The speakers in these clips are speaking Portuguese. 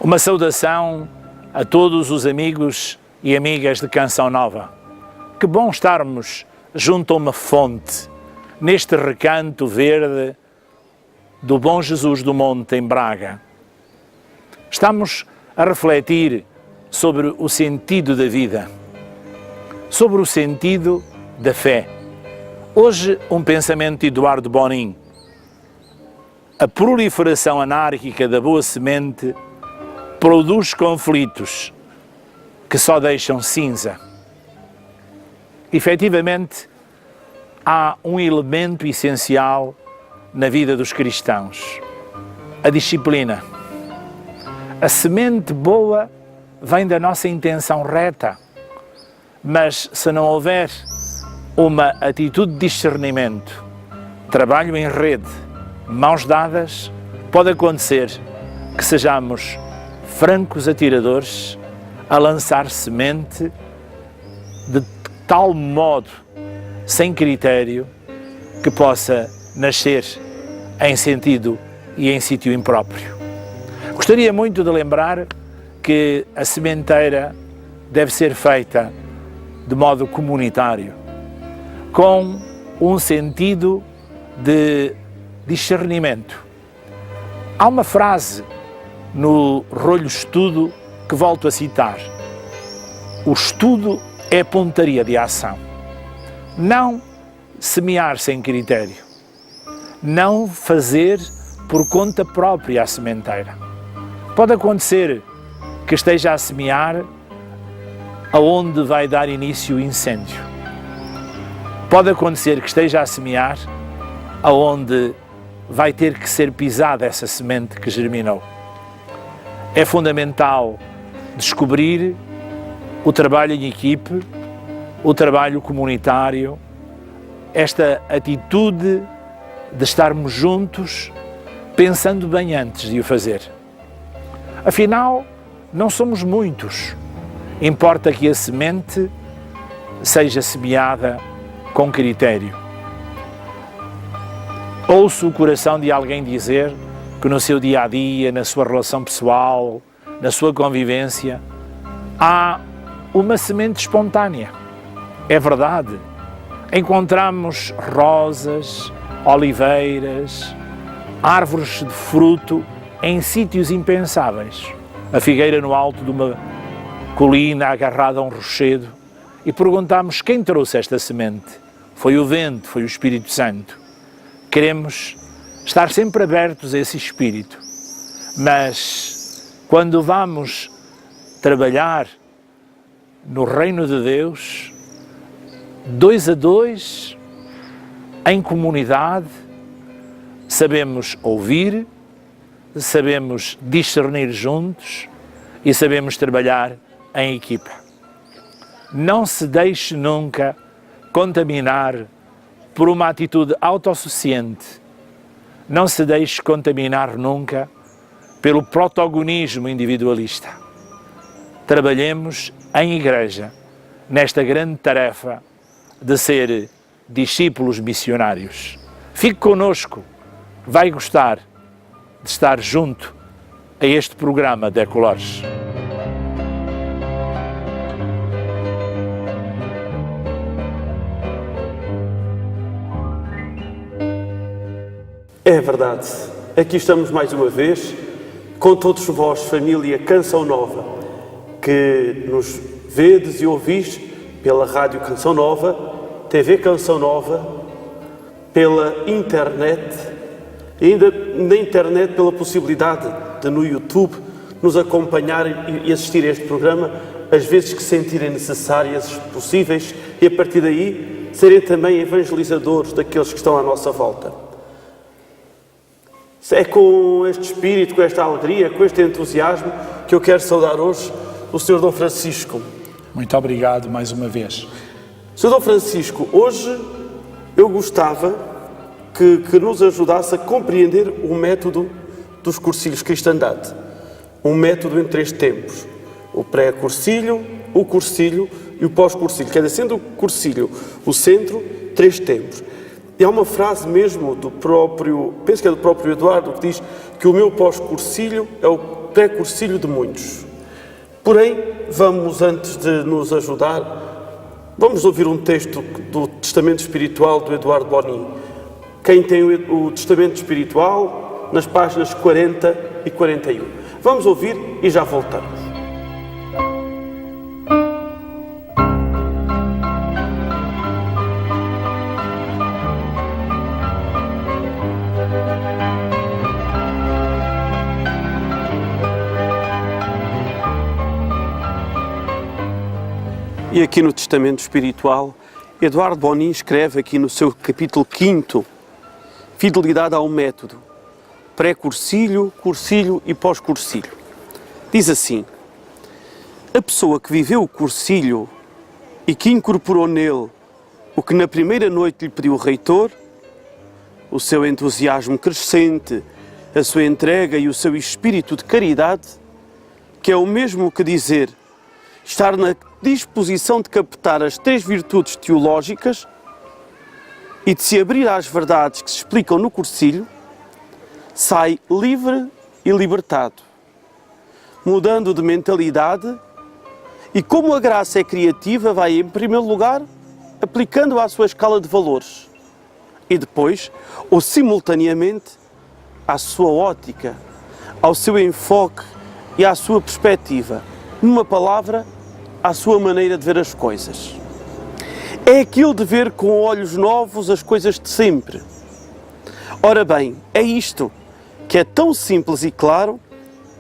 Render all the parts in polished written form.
Uma saudação a todos os amigos e amigas de Canção Nova. Que bom estarmos junto a uma fonte, neste recanto verde do Bom Jesus do Monte em Braga. Estamos a refletir sobre o sentido da vida, sobre o sentido da fé. Hoje, um pensamento de Eduardo Bonin. A proliferação anárquica da boa semente produz conflitos que só deixam cinza. Efetivamente, há um elemento essencial na vida dos cristãos: a disciplina. A semente boa vem da nossa intenção reta, mas se não houver uma atitude de discernimento, trabalho em rede, mãos dadas, pode acontecer que sejamos francos atiradores a lançar semente de tal modo, sem critério, que possa nascer em sentido e em sítio impróprio. Gostaria muito de lembrar que a sementeira deve ser feita de modo comunitário, com um sentido de discernimento. Há uma frase no rolho estudo que volto a citar: o estudo é pontaria de ação. Não semear sem critério, não fazer por conta própria a sementeira. Pode acontecer que esteja a semear aonde vai dar início o incêndio. Pode acontecer que esteja a semear aonde vai ter que ser pisada essa semente que germinou. É fundamental descobrir o trabalho em equipe, o trabalho comunitário, esta atitude de estarmos juntos, pensando bem antes de o fazer. Afinal, não somos muitos. Importa que a semente seja semeada com critério. Ouço o coração de alguém dizer que no seu dia-a-dia, na sua relação pessoal, na sua convivência, há uma semente espontânea. É verdade. Encontramos rosas, oliveiras, árvores de fruto em sítios impensáveis. A figueira no alto de uma colina agarrada a um rochedo, e perguntamos quem trouxe esta semente. Foi o vento, foi o Espírito Santo. Queremos estar sempre abertos a esse Espírito, mas quando vamos trabalhar no reino de Deus, 2 a 2, em comunidade, sabemos ouvir, sabemos discernir juntos e sabemos trabalhar em equipa. Não se deixe nunca contaminar por uma atitude autossuficiente. Não se deixe contaminar nunca pelo protagonismo individualista. Trabalhemos em igreja nesta grande tarefa de ser discípulos missionários. Fique conosco, vai gostar de estar junto a este programa de Ecolores. É verdade, aqui estamos mais uma vez, com todos vós, família Canção Nova, que nos vedes e ouvis pela Rádio Canção Nova, TV Canção Nova, pela internet, e ainda na internet pela possibilidade de no YouTube nos acompanhar e assistir a este programa, às vezes que sentirem necessárias, possíveis, e a partir daí serem também evangelizadores daqueles que estão à nossa volta. É com este espírito, com esta alegria, com este entusiasmo que eu quero saudar hoje o Sr. Dom Francisco. Muito obrigado mais uma vez. Sr. Dom Francisco, hoje eu gostava que nos ajudasse a compreender o método dos cursilhos Cristandade. Um método em 3 tempos. O pré-cursilho, o cursilho e o pós-cursilho. Quer dizer, sendo o cursilho o centro, 3 tempos. E há uma frase mesmo do próprio, penso que é do próprio Eduardo, que diz que o meu pós-cursilho é o pré-cursilho de muitos. Porém, vamos, antes de nos ajudar, vamos ouvir um texto do Testamento Espiritual do Eduardo Bonin. Quem tem o Testamento Espiritual, nas páginas 40 e 41. Vamos ouvir e já voltamos. E aqui no Testamento Espiritual, Eduardo Bonin escreve aqui no seu capítulo 5, Fidelidade ao método, pré-cursilho, cursilho e pós-cursilho. Diz assim: a pessoa que viveu o cursilho e que incorporou nele o que na primeira noite lhe pediu o reitor, o seu entusiasmo crescente, a sua entrega e o seu espírito de caridade, que é o mesmo que dizer estar na disposição de captar as 3 virtudes teológicas e de se abrir às verdades que se explicam no cursilho, sai livre e libertado, mudando de mentalidade e, como a graça é criativa, vai em primeiro lugar aplicando-a à sua escala de valores e depois, ou simultaneamente, à sua ótica, ao seu enfoque e à sua perspectiva. Numa palavra, à sua maneira de ver as coisas. É aquilo de ver com olhos novos as coisas de sempre. Ora bem, é isto que é tão simples e claro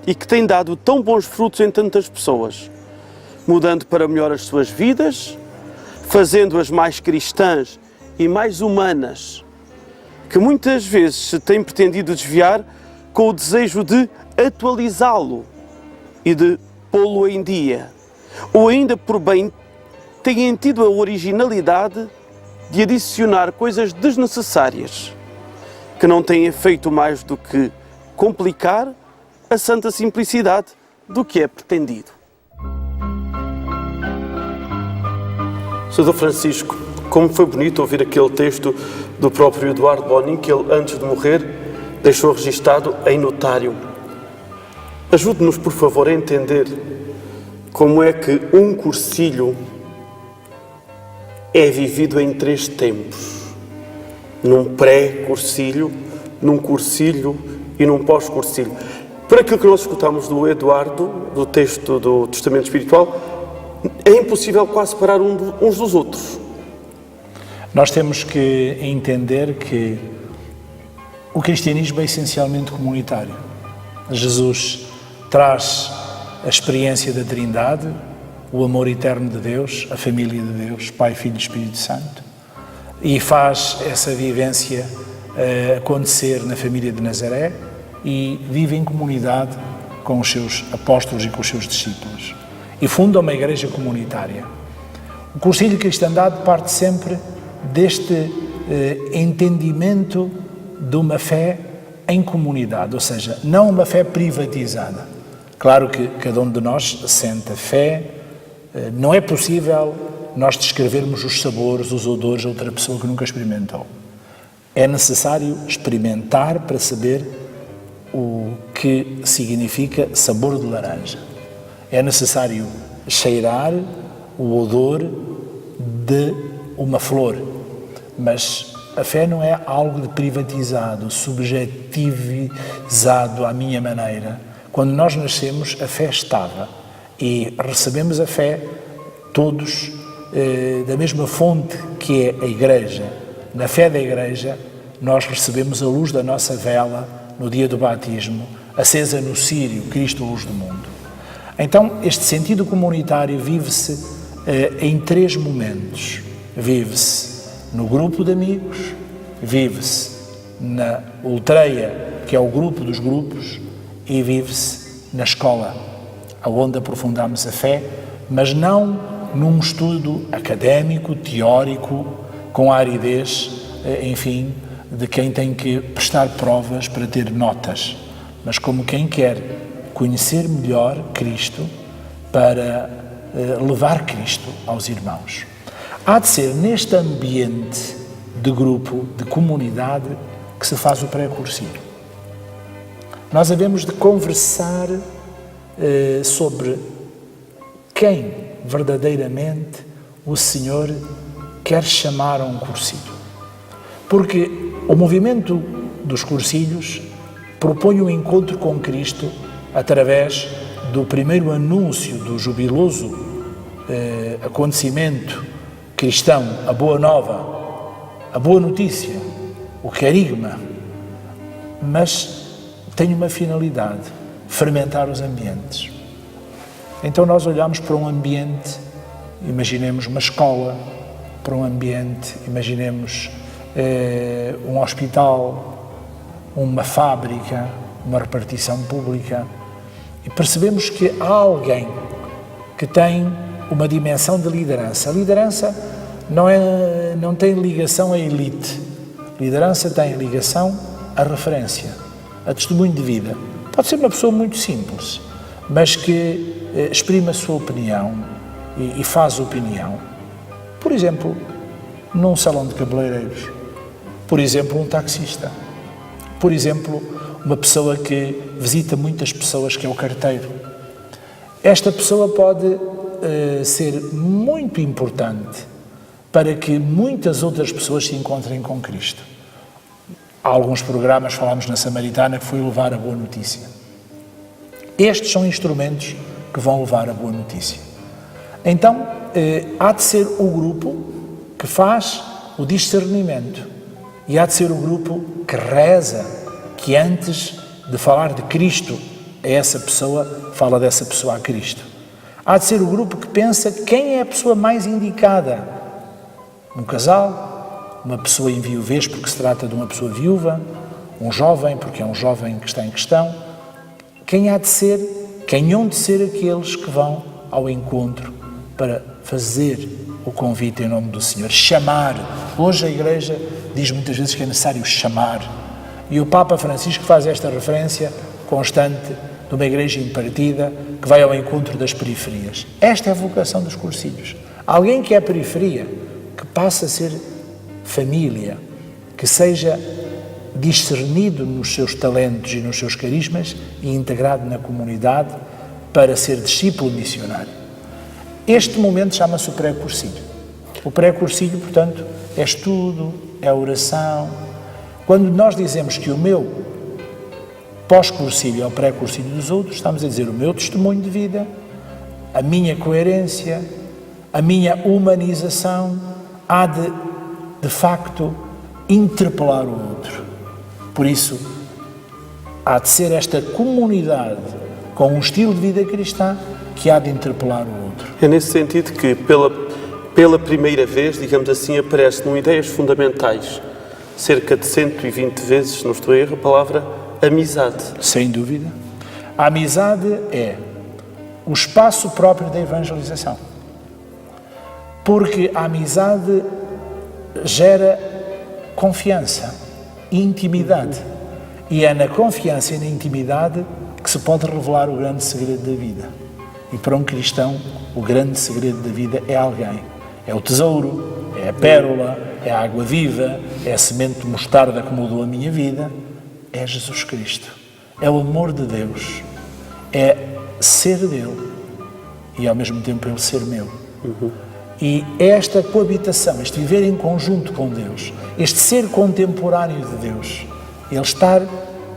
e que tem dado tão bons frutos em tantas pessoas, mudando para melhor as suas vidas, fazendo-as mais cristãs e mais humanas, que muitas vezes se tem pretendido desviar com o desejo de atualizá-lo e de pô-lo em dia, ou ainda por bem têm tido a originalidade de adicionar coisas desnecessárias, que não têm feito mais do que complicar a santa simplicidade do que é pretendido. Sr. Francisco, como foi bonito ouvir aquele texto do próprio Eduardo Bonin, que ele, antes de morrer, deixou registado em notário. Ajude-nos, por favor, a entender como é que um cursilho é vivido em 3 tempos. Num pré-cursilho, num cursilho e num pós-cursilho. Por aquilo que nós escutamos do Eduardo, do texto do Testamento Espiritual, é impossível quase separar uns dos outros. Nós temos que entender que o cristianismo é essencialmente comunitário. Jesus traz a experiência da Trindade, o amor eterno de Deus, a família de Deus, Pai, Filho e Espírito Santo, e faz essa vivência acontecer na família de Nazaré e vive em comunidade com os seus apóstolos e com os seus discípulos. E funda uma igreja comunitária. O Cursilho de Cristandade parte sempre deste entendimento de uma fé em comunidade, ou seja, não uma fé privatizada. Claro que cada um de nós sente a fé, não é possível nós descrevermos os sabores, os odores a outra pessoa que nunca experimentou. É necessário experimentar para saber o que significa sabor de laranja. É necessário cheirar o odor de uma flor, mas a fé não é algo de privatizado, subjetivizado à minha maneira. Quando nós nascemos, a fé estava e recebemos a fé todos da mesma fonte que é a Igreja. Na fé da Igreja, nós recebemos a luz da nossa vela no dia do batismo, acesa no círio, Cristo, luz do mundo. Então, este sentido comunitário vive-se em 3 momentos. Vive-se no grupo de amigos, vive-se na ultreia, que é o grupo dos grupos, e vive-se na escola, onde aprofundamos a fé, mas não num estudo académico, teórico, com a aridez, enfim, de quem tem que prestar provas para ter notas, mas como quem quer conhecer melhor Cristo para levar Cristo aos irmãos. Há de ser neste ambiente de grupo, de comunidade, que se faz o pré-cursilho. Nós havemos de conversar sobre quem verdadeiramente o Senhor quer chamar a um cursilho. Porque o movimento dos cursilhos propõe um encontro com Cristo através do primeiro anúncio do jubiloso acontecimento cristão, a boa nova, a boa notícia, o querigma, mas tem uma finalidade: fermentar os ambientes. Então nós olhamos para um ambiente, imaginemos uma escola, para um ambiente, imaginemos um hospital, uma fábrica, uma repartição pública, e percebemos que há alguém que tem uma dimensão de liderança. A liderança não tem ligação à elite. A liderança tem ligação à referência, a testemunho de vida. Pode ser uma pessoa muito simples, mas que exprime a sua opinião e faz opinião. Por exemplo, num salão de cabeleireiros. Por exemplo, um taxista. Por exemplo, uma pessoa que visita muitas pessoas, que é o carteiro. Esta pessoa pode ser muito importante para que muitas outras pessoas se encontrem com Cristo. Há alguns programas, falámos na Samaritana, que foi levar a boa notícia. Estes são instrumentos que vão levar a boa notícia. Então, há de ser o grupo que faz o discernimento e há de ser o grupo que reza, que antes de falar de Cristo a essa pessoa, fala dessa pessoa a Cristo. Há de ser o grupo que pensa quem é a pessoa mais indicada. Um casal, uma pessoa em viuvez porque se trata de uma pessoa viúva, um jovem porque é um jovem que está em questão. Quem hão de ser aqueles que vão ao encontro para fazer o convite em nome do Senhor, chamar. Hoje a Igreja diz muitas vezes que é necessário chamar. E o Papa Francisco faz esta referência constante de uma Igreja impartida que vai ao encontro das periferias. Esta é a vocação dos cursilhos. Alguém que é periferia, que passa a ser família, que seja discernido nos seus talentos e nos seus carismas e integrado na comunidade para ser discípulo missionário. Este momento chama-se o pré-cursilho. O pré-cursilho, portanto, é estudo, é oração. Quando nós dizemos que o meu pós-cursilho é o pré-cursilho dos outros, estamos a dizer o meu testemunho de vida, a minha coerência, a minha humanização, há de facto, interpelar o outro. Por isso, há de ser esta comunidade com um estilo de vida cristã que há de interpelar o outro. É nesse sentido que, pela primeira vez, digamos assim, aparece em Ideias Fundamentais, cerca de 120 vezes, se não estou a erro, a palavra amizade. Sem dúvida. A amizade é o espaço próprio da evangelização. Porque a amizade gera confiança e intimidade. E é na confiança e na intimidade que se pode revelar o grande segredo da vida. E para um cristão, o grande segredo da vida é alguém. É o tesouro, é a pérola, é a água viva, é a semente de mostarda que mudou a minha vida. É Jesus Cristo. É o amor de Deus. É ser dele e ao mesmo tempo ele ser meu. E esta coabitação, este viver em conjunto com Deus, este ser contemporâneo de Deus, ele estar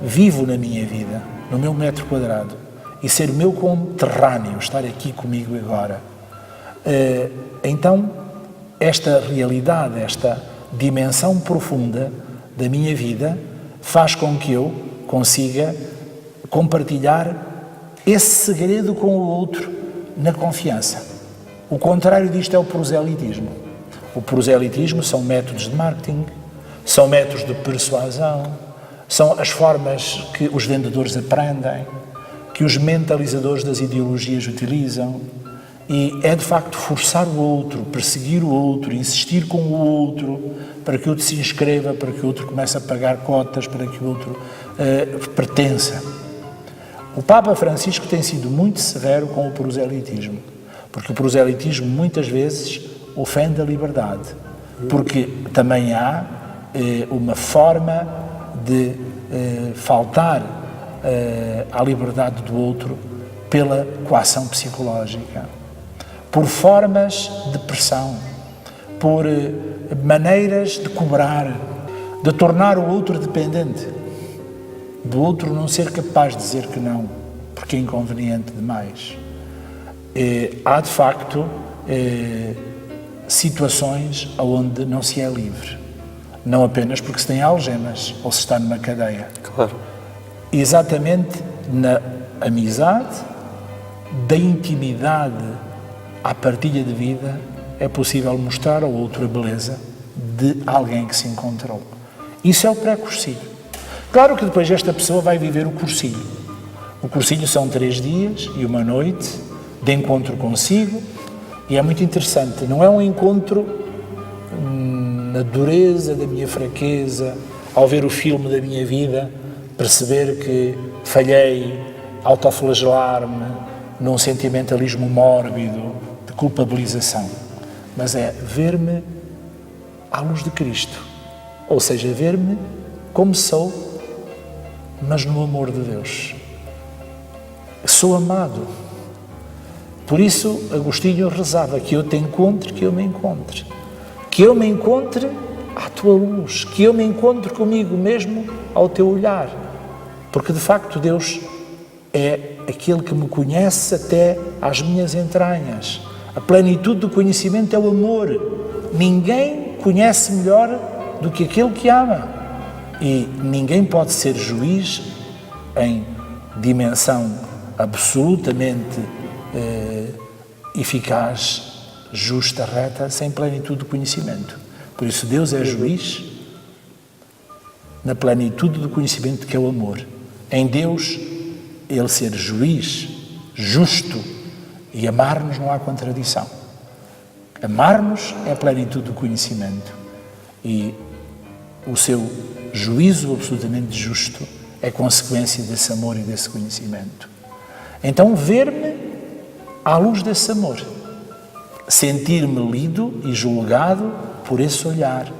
vivo na minha vida, no meu metro quadrado, e ser meu conterrâneo, estar aqui comigo agora. Então, esta realidade, esta dimensão profunda da minha vida faz com que eu consiga compartilhar esse segredo com o outro na confiança. O contrário disto é o proselitismo. O proselitismo são métodos de marketing, são métodos de persuasão, são as formas que os vendedores aprendem, que os mentalizadores das ideologias utilizam, e é de facto forçar o outro, perseguir o outro, insistir com o outro, para que o outro se inscreva, para que o outro comece a pagar cotas, para que o outro pertença. O Papa Francisco tem sido muito severo com o proselitismo, porque o proselitismo muitas vezes ofende a liberdade, porque também há uma forma de faltar à liberdade do outro pela coação psicológica, por formas de pressão, por maneiras de cobrar, de tornar o outro dependente, do outro não ser capaz de dizer que não, porque é inconveniente demais. Há, de facto, situações onde não se é livre. Não apenas porque se tem algemas ou se está numa cadeia. Claro. Exatamente na amizade, da intimidade à partilha de vida, é possível mostrar ao outro a beleza de alguém que se encontrou. Isso é o pré-cursilho. Claro que depois esta pessoa vai viver o cursilho. O cursilho são 3 dias e uma noite de encontro consigo, e é muito interessante. Não é um encontro na dureza da minha fraqueza, ao ver o filme da minha vida, perceber que falhei, autoflagelar-me num sentimentalismo mórbido de culpabilização, mas é ver-me à luz de Cristo, ou seja, ver-me como sou, mas no amor de Deus. Sou amado. Por isso, Agostinho rezava que eu te encontre, que eu me encontre. Que eu me encontre à tua luz, que eu me encontre comigo mesmo ao teu olhar. Porque, de facto, Deus é aquele que me conhece até às minhas entranhas. A plenitude do conhecimento é o amor. Ninguém conhece melhor do que aquele que ama. E ninguém pode ser juiz em dimensão absolutamente eficaz, justa, reta, sem plenitude do conhecimento. Por isso Deus é juiz na plenitude do conhecimento que é o amor. Em Deus, Ele ser juiz, justo, e amar-nos não há contradição. Amar-nos é a plenitude do conhecimento. E o seu juízo absolutamente justo é consequência desse amor e desse conhecimento. Então, ver-me à luz desse amor, sentir-me lido e julgado por esse olhar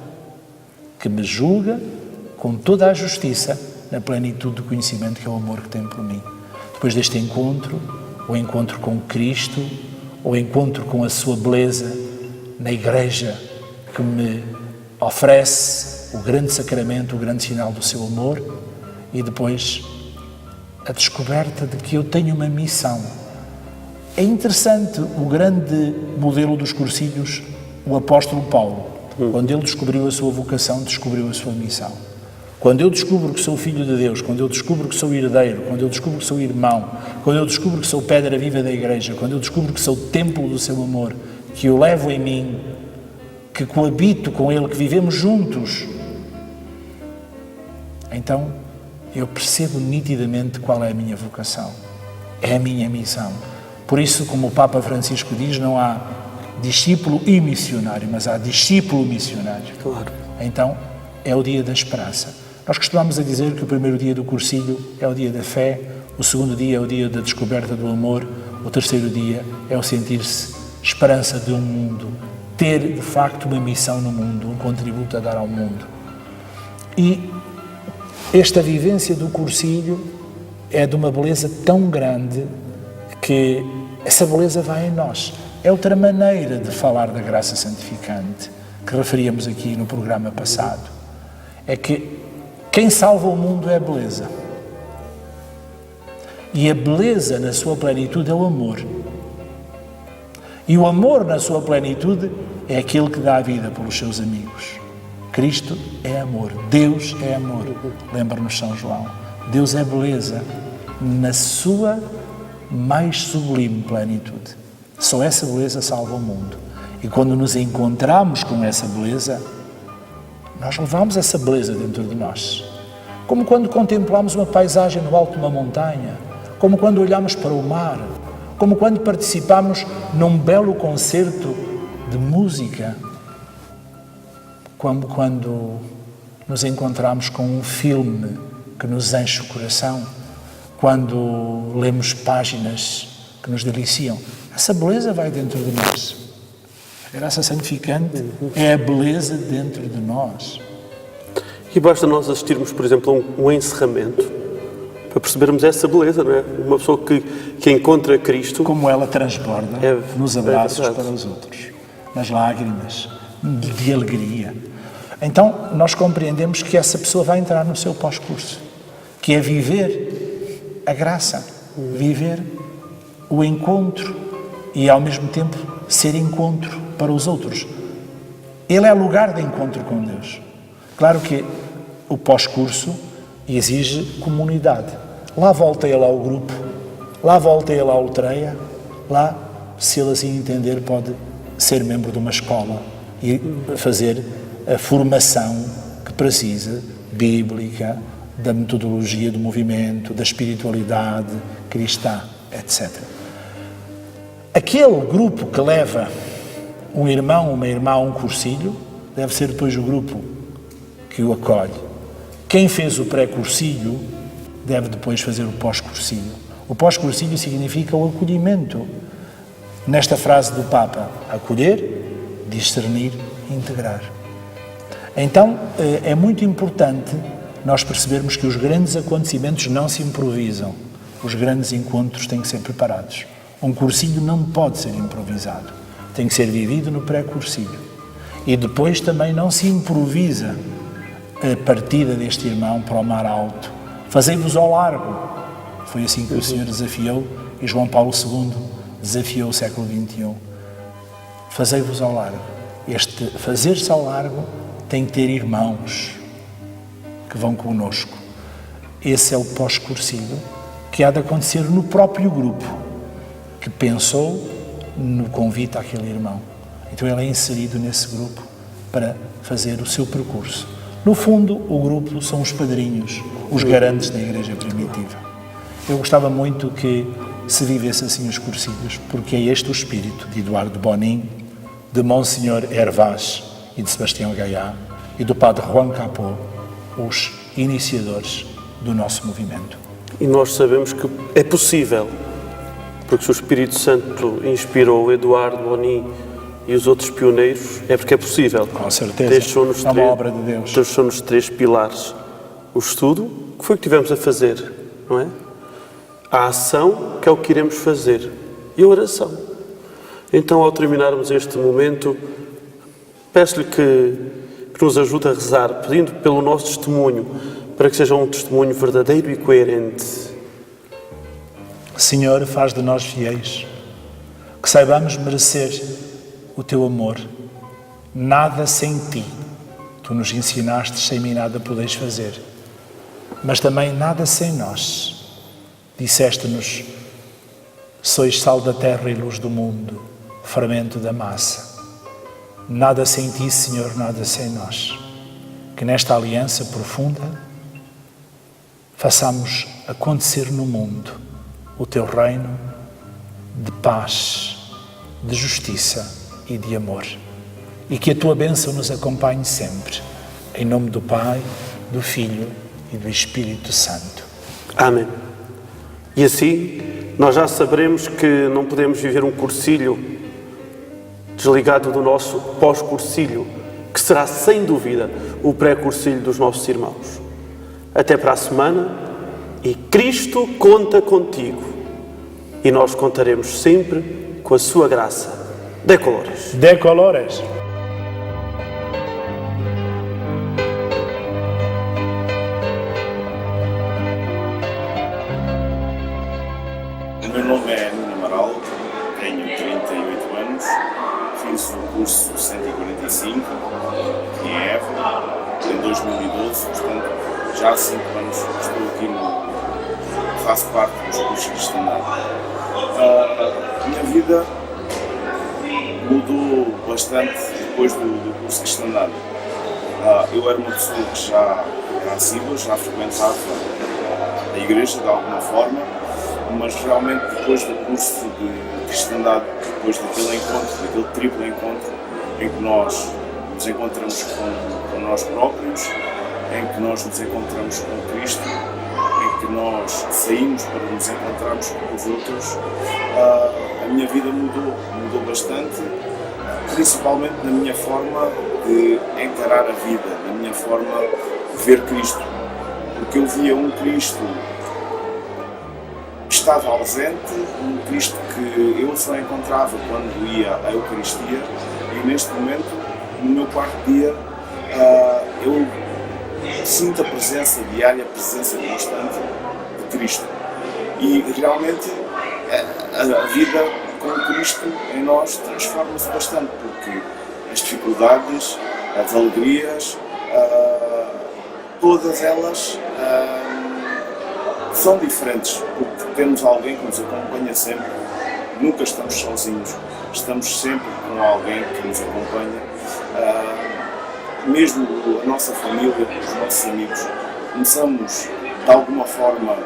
que me julga com toda a justiça na plenitude do conhecimento que é o amor que tem por mim. Depois deste encontro, o encontro com Cristo, o encontro com a sua beleza na Igreja que me oferece o grande sacramento, o grande sinal do seu amor, e depois a descoberta de que eu tenho uma missão. É interessante o grande modelo dos cursilhos, o apóstolo Paulo. Quando ele descobriu a sua vocação, descobriu a sua missão. Quando eu descubro que sou filho de Deus, quando eu descubro que sou herdeiro, quando eu descubro que sou irmão, quando eu descubro que sou pedra viva da Igreja, quando eu descubro que sou templo do seu amor, que eu levo em mim, que coabito com Ele, que vivemos juntos, então eu percebo nitidamente qual é a minha vocação, é a minha missão. Por isso, como o Papa Francisco diz, não há discípulo e missionário, mas há discípulo missionário. Claro. Então, é o dia da esperança. Nós costumamos a dizer que o primeiro dia do cursilho é o dia da fé, o segundo dia é o dia da descoberta do amor, o terceiro dia é o sentir-se esperança de um mundo, ter de facto uma missão no mundo, um contributo a dar ao mundo. E esta vivência do cursilho é de uma beleza tão grande que essa beleza vai em nós. É outra maneira de falar da graça santificante que referíamos aqui no programa passado. É que quem salva o mundo é a beleza. E a beleza na sua plenitude é o amor. E o amor na sua plenitude é aquele que dá a vida pelos seus amigos. Cristo é amor, Deus é amor. Lembra-nos São João. Deus é beleza na sua mais sublime plenitude. Só essa beleza salva o mundo. E quando nos encontramos com essa beleza, nós levamos essa beleza dentro de nós. Como quando contemplamos uma paisagem no alto de uma montanha, como quando olhamos para o mar, como quando participamos num belo concerto de música, como quando nos encontramos com um filme que nos enche o coração, quando lemos páginas que nos deliciam. Essa beleza vai dentro de nós. A graça santificante é a beleza dentro de nós. E basta nós assistirmos, por exemplo, a um encerramento para percebermos essa beleza, não é? Uma pessoa que encontra Cristo. Como ela transborda nos abraços para os outros, nas lágrimas, de alegria. Então, nós compreendemos que essa pessoa vai entrar no seu pós-curso, que é viver a graça, viver o encontro e, ao mesmo tempo, ser encontro para os outros. Ele é lugar de encontro com Deus. Claro que o pós-curso exige comunidade. Lá volta ele ao grupo, lá volta ele à aldeia, lá, se ele assim entender, pode ser membro de uma escola e fazer a formação que precisa, bíblica, da metodologia do movimento, da espiritualidade cristã, etc. Aquele grupo que leva um irmão, uma irmã a um cursilho, deve ser depois o grupo que o acolhe. Quem fez o pré-cursilho deve depois fazer o pós-cursilho. O pós-cursilho significa o acolhimento. Nesta frase do Papa, acolher, discernir, integrar. Então, é muito importante nós percebermos que os grandes acontecimentos não se improvisam. Os grandes encontros têm que ser preparados. Um cursilho não pode ser improvisado. Tem que ser vivido no pré-cursilho. E depois também não se improvisa a partida deste irmão para o mar alto. Fazei-vos ao largo. Foi assim que o Senhor desafiou e João Paulo II desafiou o século XXI. Fazei-vos ao largo. Este fazer-se ao largo tem que ter irmãos que vão connosco. Esse é o pós-cursilho que há de acontecer no próprio grupo que pensou no convite àquele irmão. Então ele é inserido nesse grupo para fazer o seu percurso. No fundo, o grupo são os padrinhos, os garantes da Igreja primitiva. Eu gostava muito que se vivesse assim os cursilhos, porque é este o espírito de Eduardo Bonin, de Monsenhor Hervás e de Sebastião Gaiá e do Padre Juan Capó, os iniciadores do nosso movimento. E nós sabemos que é possível, porque se o Espírito Santo inspirou Eduardo Bonin e os outros pioneiros, é porque é possível. Com certeza, é uma obra de Deus. Deixou-nos 3 pilares. O estudo, que foi o que tivemos a fazer, não é? A ação, que é o que iremos fazer, e a oração. Então, ao terminarmos este momento, peço-lhe que nos ajude a rezar, pedindo pelo nosso testemunho, para que seja um testemunho verdadeiro e coerente. Senhor, faz de nós fiéis, que saibamos merecer o Teu amor. Nada sem Ti. Tu nos ensinaste, sem mim nada podeis fazer. Mas também nada sem nós. Disseste-nos, sois sal da terra e luz do mundo, fermento da massa. Nada sem Ti, Senhor, nada sem nós. Que nesta aliança profunda façamos acontecer no mundo o Teu reino de paz, de justiça e de amor. E que a Tua bênção nos acompanhe sempre. Em nome do Pai, do Filho e do Espírito Santo. Amém. E assim, nós já saberemos que não podemos viver um cursilho desligado do nosso pós-cursilho, que será, sem dúvida, o pré-cursilho dos nossos irmãos. Até para a semana, e Cristo conta contigo. E nós contaremos sempre com a sua graça. De colores. De colores. O meu nome é Nuno Amaral, tenho 38 anos, fiz o curso 145 em Évora em 2012, portanto já há 5 anos estou aqui faço parte dos cursos de cristandade. A minha vida mudou bastante depois do curso de cristandade. Eu era uma pessoa que já era assídua, já frequentava a igreja de alguma forma, mas realmente depois do curso de cristandade, depois daquele encontro, daquele triplo encontro, em que nós nos encontramos com nós próprios, em que nós nos encontramos com Cristo, em que nós saímos para nos encontrarmos com os outros, a minha vida mudou bastante, principalmente na minha forma de encarar a vida, na minha forma de ver Cristo, porque eu via um Cristo estava ausente, um Cristo que eu só encontrava quando ia à Eucaristia, e neste momento, no meu quarto dia, eu sinto a presença diária, a presença constante de Cristo. E realmente a vida com Cristo em nós transforma-se bastante, porque as dificuldades, as alegrias, todas elas são diferentes, porque temos alguém que nos acompanha sempre, nunca estamos sozinhos, estamos sempre com alguém que nos acompanha, mesmo a nossa família, os nossos amigos, começamos de alguma forma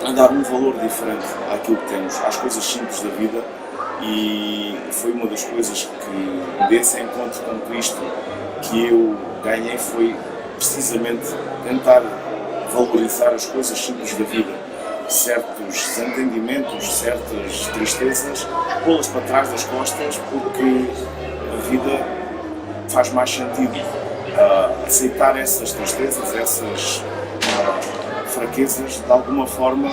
a dar um valor diferente àquilo que temos, às coisas simples da vida, e foi uma das coisas que desse encontro com Cristo que eu ganhei, foi precisamente tentar valorizar as coisas simples da vida, certos desentendimentos, certas tristezas, pô-las para trás das costas, porque a vida faz mais sentido. Aceitar essas tristezas, essas fraquezas, de alguma forma,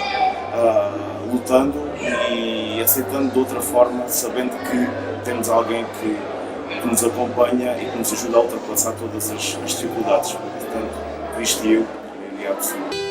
lutando e aceitando de outra forma, sabendo que temos alguém que nos acompanha e que nos ajuda a ultrapassar todas as dificuldades. Portanto, Cristo e eu, é absoluto.